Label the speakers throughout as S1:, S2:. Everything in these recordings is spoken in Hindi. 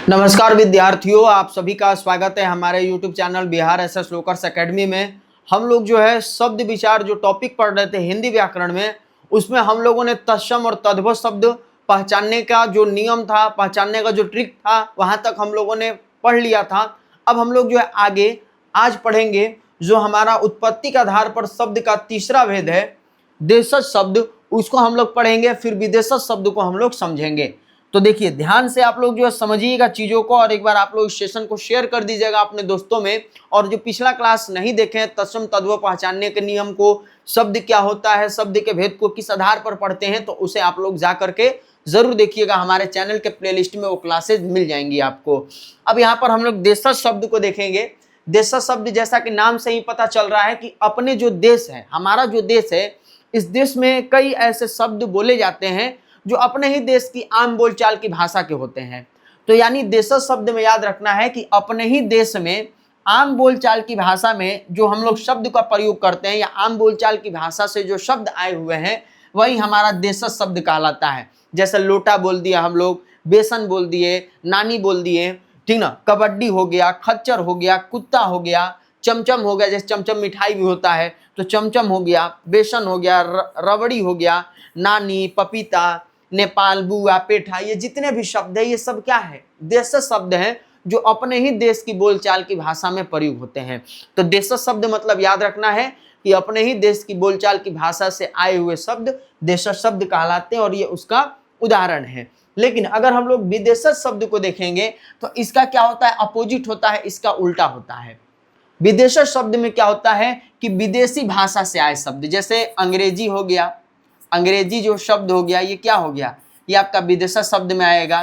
S1: नमस्कार विद्यार्थियों, आप सभी का स्वागत है हमारे YouTube चैनल बिहार एसएस लोकर्स एकेडमी में। हम लोग जो है शब्द विचार जो टॉपिक पढ़ रहे थे हिंदी व्याकरण में, उसमें हम लोगों ने तत्सम और तद्भव शब्द पहचानने का जो नियम था, पहचानने का जो ट्रिक था, वहां तक हम लोगों ने पढ़ लिया था। अब हम लोग जो है आगे आज पढ़ेंगे जो हमारा उत्पत्ति के आधार पर शब्द का तीसरा भेद है देशज शब्द, उसको हम लोग पढ़ेंगे। फिर विदेशज शब्द को हम लोग समझेंगे। तो देखिए ध्यान से आप लोग जो है समझिएगा चीजों को, और एक बार आप लोग इस सेशन को शेयर कर दीजिएगा अपने दोस्तों में। और जो पिछला क्लास नहीं देखे हैं तत्सम तद्भव पहचानने के नियम को, शब्द क्या होता है, शब्द के भेद को किस आधार पर पढ़ते हैं, तो उसे आप लोग जा करके जरूर देखिएगा। हमारे चैनल के प्लेलिस्ट में वो क्लासेज मिल जाएंगी आपको। अब यहाँ पर हम लोग देशज शब्द को देखेंगे। देशज शब्द जैसा कि नाम से ही पता चल रहा है कि अपने जो देश है, हमारा जो देश है, इस देश में कई ऐसे शब्द बोले जाते हैं जो अपने ही देश की आम बोलचाल की भाषा के होते हैं। तो यानी देशज शब्द में याद रखना है कि अपने ही देश में आम बोलचाल की भाषा में जो हम लोग शब्द का प्रयोग करते हैं या आम बोलचाल की भाषा से जो शब्द आए हुए हैं वही हमारा देशज शब्द कहलाता है। जैसे लोटा बोल दिया हम लोग, बेसन बोल दिए, नानी बोल दिए, ठीक ना, कबड्डी हो गया, खच्चर हो गया, कुत्ता हो गया, चमचम हो गया, जैसे चमचम मिठाई भी होता है तो चमचम हो गया, बेसन हो गया, रबड़ी हो गया, नानी, पपीता, नेपाल, बुआ, पेठा, ये जितने भी शब्द है ये सब क्या है, देशज शब्द हैं जो अपने ही देश की बोलचाल की भाषा में प्रयोग होते हैं। तो देशज शब्द मतलब याद रखना है कि अपने ही देश की बोलचाल की भाषा से आए हुए शब्द देशज शब्द कहलाते हैं, और ये उसका उदाहरण है। लेकिन अगर हम लोग विदेशज शब्द को देखेंगे तो इसका क्या होता है, अपोजिट होता है, इसका उल्टा होता है। विदेशज शब्द में क्या होता है कि विदेशी भाषा से आए शब्द, जैसे अंग्रेजी हो गया, अंग्रेजी जो शब्द हो गया ये क्या हो गया, ये आपका विदेशज शब्द में आएगा।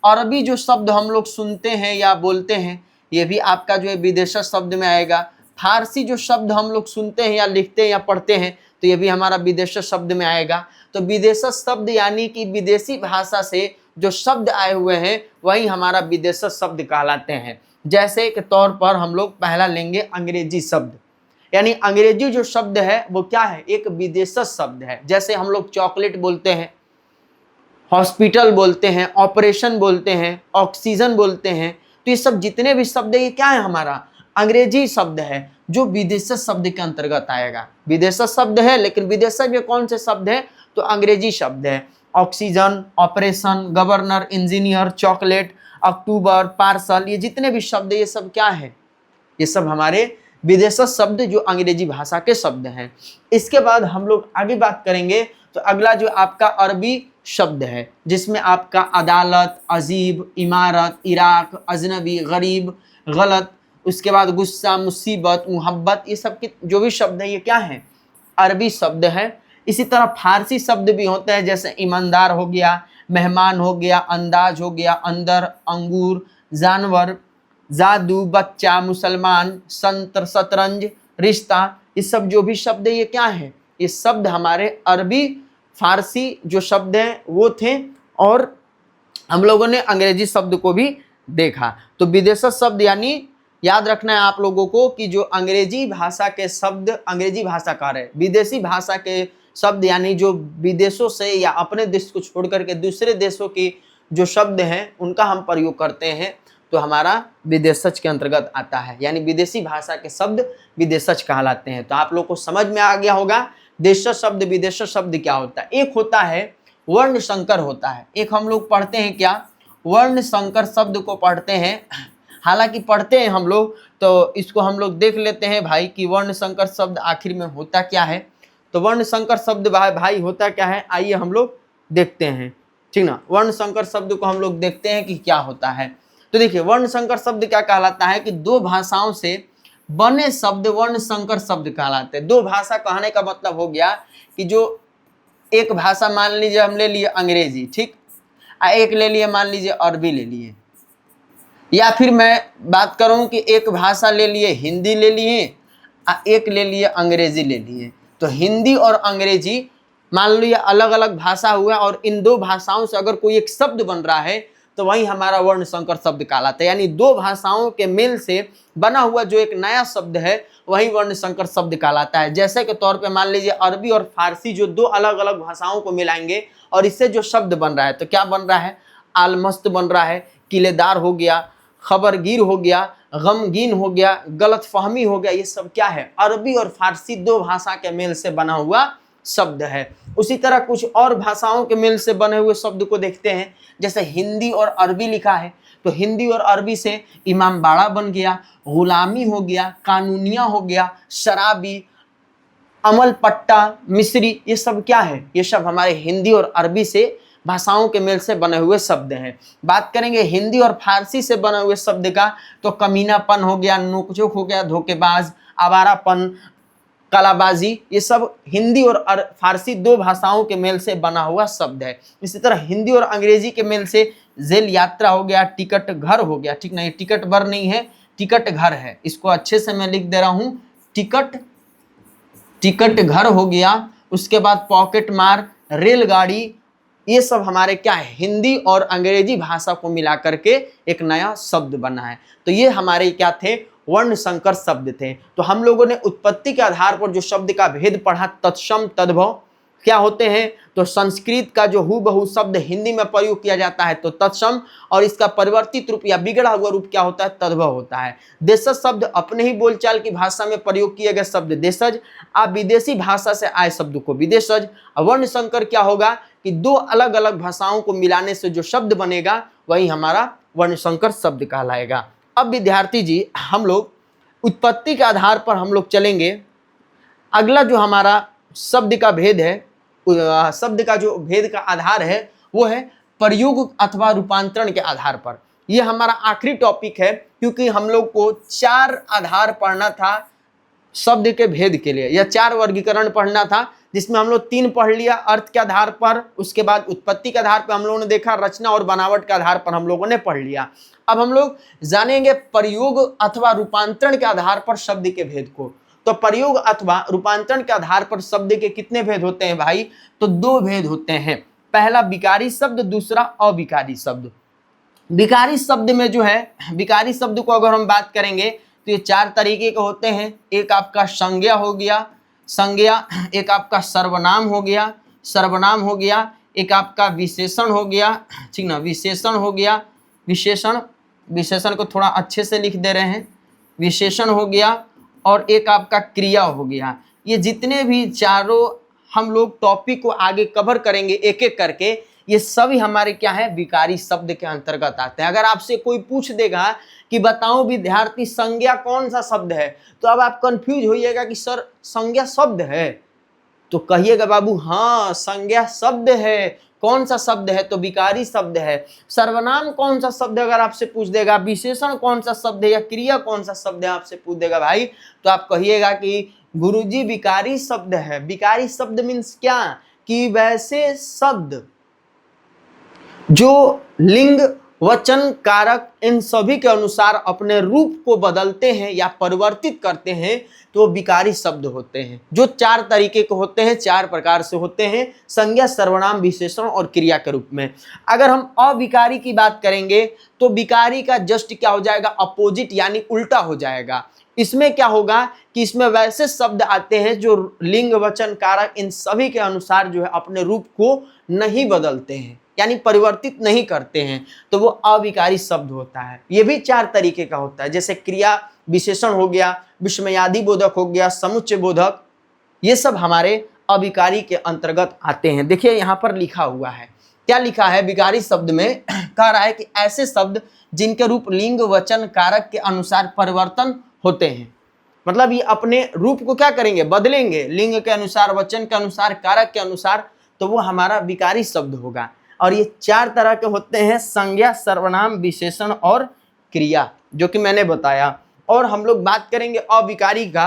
S1: अरबी जो शब्द हम लोग सुनते हैं या बोलते हैं ये भी आपका जो है विदेशज शब्द में आएगा। फारसी जो शब्द हम लोग सुनते हैं या लिखते हैं या पढ़ते हैं तो ये भी हमारा विदेशज शब्द में आएगा। तो विदेशज शब्द यानी कि विदेशी भाषा से जो शब्द आए हुए हैं वही हमारा विदेशज शब्द कहलाते हैं। जैसे के तौर पर हम लोग पहला लेंगे अंग्रेजी शब्द, यानी अंग्रेजी जो शब्द है वो क्या है, एक विदेशज शब्द है। जैसे हम लोग चॉकलेट बोलते हैं, हॉस्पिटल बोलते हैं, ऑपरेशन बोलते हैं, ऑक्सीजन बोलते हैं, तो ये सब जितने भी शब्द है ये क्या है, हमारा अंग्रेजी शब्द है जो विदेशज शब्द के अंतर्गत आएगा। विदेशज शब्द है लेकिन विदेशज में कौन से शब्द है, तो अंग्रेजी शब्द है। Oxygen, operation, governor, engineer, chocolate, October, parcel, ये जितने भी शब्द है ये सब क्या है, ये सब हमारे विदेशज शब्द जो अंग्रेजी भाषा के शब्द हैं। इसके बाद हम लोग आगे बात करेंगे तो अगला जो आपका अरबी शब्द है जिसमें आपका अदालत, अजीब, इमारत, इराक, अजनबी, गरीब, गलत, उसके बाद गुस्सा, मुसीबत, मुहब्बत, ये सब के जो भी शब्द है ये क्या है, अरबी शब्द है। इसी तरह फारसी शब्द भी होते हैं, जैसे ईमानदार हो गया, मेहमान हो गया, अंदाज हो गया, अंदर, अंगूर, जानवर, जादू, बच्चा, मुसलमान, संतर, शतरंज, रिश्ता, ये सब जो भी शब्द है ये क्या है, ये शब्द हमारे अरबी फारसी जो शब्द हैं वो थे। और हम लोगों ने अंग्रेजी शब्द को भी देखा। तो विदेशज शब्द यानी याद रखना है आप लोगों को कि जो अंग्रेजी भाषा के शब्द, अंग्रेजी भाषा कह रहे, विदेशी भाषा के शब्द यानी जो विदेशों से या अपने देश को छोड़ करके दूसरे देशों की जो शब्द हैं उनका हम प्रयोग करते हैं तो हमारा विदेशज के अंतर्गत आता है, यानी विदेशी भाषा के शब्द विदेशज कहलाते हैं। तो आप लोग को समझ में आ गया होगा देशज शब्द विदेशज शब्द क्या होता है। एक होता है वर्ण संकर होता है, एक हम लोग पढ़ते हैं क्या, वर्ण संकर शब्द को पढ़ते हैं। हालांकि पढ़ते हैं हम लोग तो इसको हम लोग देख लेते हैं भाई कि वर्ण संकर शब्द आखिर में होता क्या है। तो वर्ण संकर शब्द भाई होता क्या है, आइए हम लोग देखते हैं, ठीक ना। वर्ण संकर शब्द को हम लोग देखते हैं कि क्या होता है। तो देखिए वर्ण संकर शब्द क्या कहलाता है कि दो भाषाओं से बने शब्द वर्ण संकर शब्द कहलाते हैं। दो भाषा कहने का मतलब हो गया कि जो एक भाषा मान लीजिए हम ले लिए अंग्रेजी, ठीक, एक ले लिए मान लीजिए अरबी ले लिए, या फिर मैं बात करूं कि एक भाषा ले लिए हिंदी ले लिए, एक ले लिए अंग्रेजी ले लिए। तो हिंदी और अंग्रेजी मान लीजिए अलग अलग भाषा हुआ और इन दो भाषाओं से अगर कोई एक शब्द बन रहा है तो वही हमारा वर्ण संकर शब्द कहलाता है। यानी दो भाषाओं के मेल से बना हुआ जो एक नया शब्द है वही वर्ण संकर शब्द कहलाता है। जैसे के तौर पे मान लीजिए अरबी और फारसी जो दो अलग अलग भाषाओं को मिलाएंगे और इससे जो शब्द बन रहा है तो क्या बन रहा है, आलमस्त बन रहा है, किलेदार हो गया, खबरगीर हो गया, गमगीन हो गया, गलतफहमी हो गया, ये सब क्या है? अरबी और फारसी दो भाषा के मेल से बना हुआ शब्द है। उसी तरह कुछ और भाषाओं के मेल से बने हुए शब्द को देखते हैं, जैसे हिंदी और अरबी लिखा है, तो हिंदी और अरबी से इमामबाड़ा बन गया, गुलामी हो गया, कानूनिया हो गया, शराबी, अमल पट्टा, मिस्री, ये सब क्या है? ये सब हमारे हिंदी और अरबी से भाषाओं के मेल से बने हुए शब्द हैं। बात करेंगे हिंदी और फारसी से बने हुए शब्द का, तो कमीनापन हो गया, नोकझोंक हो गया, धोखेबाज, आवारापन, कलाबाजी, ये सब हिंदी और फारसी दो भाषाओं के मेल से बना हुआ शब्द है। इसी तरह हिंदी और अंग्रेजी के मेल से जेल यात्रा हो गया, टिकट घर हो गया, ठीक नहीं, टिकट बर नहीं है, टिकट घर है, इसको अच्छे से मैं लिख दे रहा हूं, टिकट घर हो गया। उसके बाद पॉकेट मार, रेलगाड़ी, ये सब हमारे क्या है? हिंदी और अंग्रेजी भाषा को मिला करके एक नया शब्द बना है। तो ये हमारे क्या थे? वर्ण संकर शब्द थे। तो हम लोगों ने उत्पत्ति के आधार पर जो शब्द का भेद पढ़ा, तत्सम तद्भव क्या होते हैं? तो संस्कृत का जो हूबहू शब्द हिंदी में प्रयोग किया जाता है तो तत्सम, और इसका परिवर्तित रूप या बिगड़ा हुआ रूप क्या होता है? तद्भव होता है। देशज शब्द अपने ही बोलचाल की भाषा में प्रयोग किए गए शब्द देशज, आप विदेशी भाषा से आए शब्द को विदेशज। वर्ण संकर क्या होगा कि दो अलग अलग भाषाओं को मिलाने से जो शब्द बनेगा वही हमारा वर्ण संकर शब्द कहलाएगा। अब विद्यार्थी जी, हम लोग उत्पत्ति के आधार पर हम लोग चलेंगे। अगला जो हमारा शब्द का भेद है, शब्द का जो भेद का आधार है वो है प्रयोग अथवा रूपांतरण के आधार पर। ये हमारा आखिरी टॉपिक है, क्योंकि हम लोग को 4 आधार पढ़ना था शब्द के भेद के लिए, या 4 वर्गीकरण पढ़ना था, जिसमें हम लोग 3 पढ़ लिया अर्थ के आधार पर, उसके बाद उत्पत्ति के आधार पर हम लोगों ने देखा, रचना और बनावट के आधार पर हम लोगों ने पढ़ लिया। अब हम लोग जानेंगे प्रयोग अथवा रूपांतरण के आधार पर शब्द के भेद को। तो प्रयोग अथवा रूपांतरण के आधार पर शब्द के कितने भेद होते हैं भाई? तो 2 भेद होते हैं। पहला विकारी शब्द, दूसरा अविकारी शब्द। विकारी शब्द में जो है, विकारी शब्द को अगर हम बात करेंगे तो ये 4 तरीके के होते हैं। एक आपका संज्ञा हो गया, संज्ञा, एक आपका सर्वनाम हो गया, सर्वनाम हो गया, एक आपका विशेषण हो गया, ठीक ना, विशेषण हो गया, विशेषण, विशेषण को थोड़ा अच्छे से लिख दे रहे हैं, विशेषण हो गया, और एक आपका क्रिया हो गया। ये जितने भी चारों हम लोग टॉपिक को आगे कवर करेंगे एक एक करके, ये सभी हमारे क्या है? विकारी शब्द के अंतर्गत आते हैं। अगर आपसे कोई पूछ देगा कि बताओ विद्यार्थी संज्ञा कौन सा शब्द है, तो अब आप कंफ्यूज होइएगा कि सर संज्ञा शब्द है, तो कहिएगा बाबू हाँ संज्ञा शब्द है। कौन सा शब्द है? तो विकारी शब्द है। सर्वनाम कौन सा शब्द है अगर आपसे पूछ देगा, विशेषण कौन सा शब्द है, या क्रिया कौन सा शब्द है आपसे पूछ देगा भाई, तो आप कहिएगा कि गुरुजी विकारी शब्द है। विकारी शब्द मीन्स क्या? कि वैसे शब्द जो लिंग, वचन, कारक इन सभी के अनुसार अपने रूप को बदलते हैं या परिवर्तित करते हैं, तो विकारी शब्द होते हैं। जो 4 तरीके के होते हैं, 4 प्रकार से होते हैं, संज्ञा, सर्वनाम, विशेषण और क्रिया के रूप में। अगर हम अविकारी की बात करेंगे तो विकारी का जस्ट क्या हो जाएगा? अपोजिट, यानी उल्टा हो जाएगा। इसमें क्या होगा कि इसमें वैसे शब्द आते हैं जो लिंग, वचन, कारक इन सभी के अनुसार जो है अपने रूप को नहीं बदलते हैं, यानी परिवर्तित नहीं करते हैं, तो वो अविकारी शब्द होता है। ये भी 4 तरीके का होता है, जैसे क्रिया, विशेषण हो गया, विस्मयादि बोधक हो गया, समुच्चय बोधक, ये सब हमारे अविकारी के अंतर्गत आते हैं। देखिए यहाँ पर लिखा हुआ है, क्या लिखा है? विकारी शब्द में कह रहा है कि ऐसे शब्द जिनके रूप लिंग, वचन, कारक के अनुसार परिवर्तन होते हैं, मतलब ये अपने रूप को क्या करेंगे? बदलेंगे, लिंग के अनुसार, वचन के अनुसार, कारक के अनुसार, तो वो हमारा विकारी शब्द होगा। और ये 4 तरह के होते हैं, संज्ञा, सर्वनाम, विशेषण और क्रिया, जो कि मैंने बताया। और हम लोग बात करेंगे अविकारी का।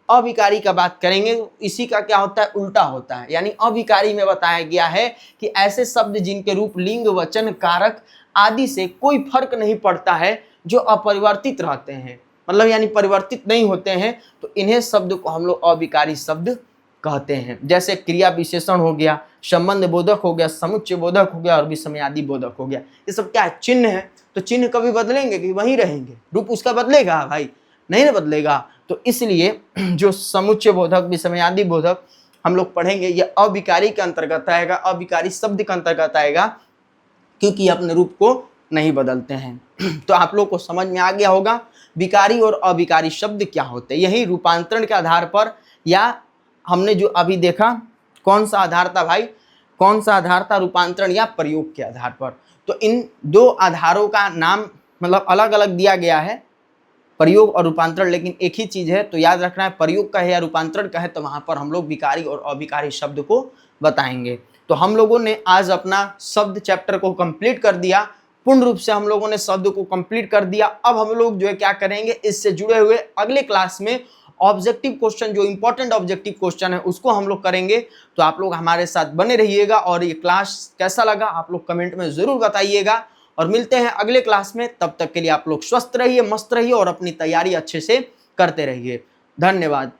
S1: अविकारी का बात करेंगे तो इसी का क्या होता है? उल्टा होता है। यानी अविकारी में बताया गया है कि ऐसे शब्द जिनके रूप लिंग, वचन, कारक आदि से कोई फर्क नहीं पड़ता है, जो अपरिवर्तित रहते हैं, मतलब यानी परिवर्तित नहीं होते हैं, तो इन्हें शब्द को हम लोग अविकारी शब्द कहते हैं। जैसे क्रिया, विशेषण हो गया, संबंध बोधक हो गया, समुच्चय बोधक हो गया और विस्मयादि बोधक हो गया। ये सब क्या है? चिन्ह है। तो चिन्ह कभी बदलेंगे कि वहीं रहेंगे? रूप उसका बदलेगा भाई? नहीं ना बदलेगा। तो इसलिए जो समुच्चय बोधक, विस्मयादि बोधक हम लोग पढ़ेंगे, ये अविकारी के अंतर्गत आएगा, अविकारी शब्द के अंतर्गत आएगा। क्योंकि अपने रूप को नहीं बदलते हैं। तो आप लोग को समझ में आ गया होगा विकारी और अविकारी शब्द क्या होते हैं। यही रूपांतरण के आधार पर, या हमने जो अभी देखा कौन सा आधार था भाई, कौन सा आधार था, रूपांतरण या प्रयोग के आधार पर। तो इन दो आधारों का नाम मतलब अलग अलग दिया गया है, प्रयोग और रूपांतरण, लेकिन एक ही चीज है। तो याद रखना है, प्रयोग का है या रूपांतरण का है तो वहां पर हम लोग विकारी और अविकारी शब्द को बताएंगे। तो हम लोगों ने आज अपना शब्द चैप्टर को कंप्लीट कर दिया, पूर्ण रूप से हम लोगों ने शब्द को कंप्लीट कर दिया। अब हम लोग जो है क्या करेंगे, इससे जुड़े हुए अगले क्लास में ऑब्जेक्टिव क्वेश्चन, जो इंपॉर्टेंट ऑब्जेक्टिव क्वेश्चन है उसको हम लोग करेंगे। तो आप लोग हमारे साथ बने रहिएगा, और ये क्लास कैसा लगा आप लोग कमेंट में जरूर बताइएगा। और मिलते हैं अगले क्लास में, तब तक के लिए आप लोग स्वस्थ रहिए, मस्त रहिए और अपनी तैयारी अच्छे से करते रहिए। धन्यवाद।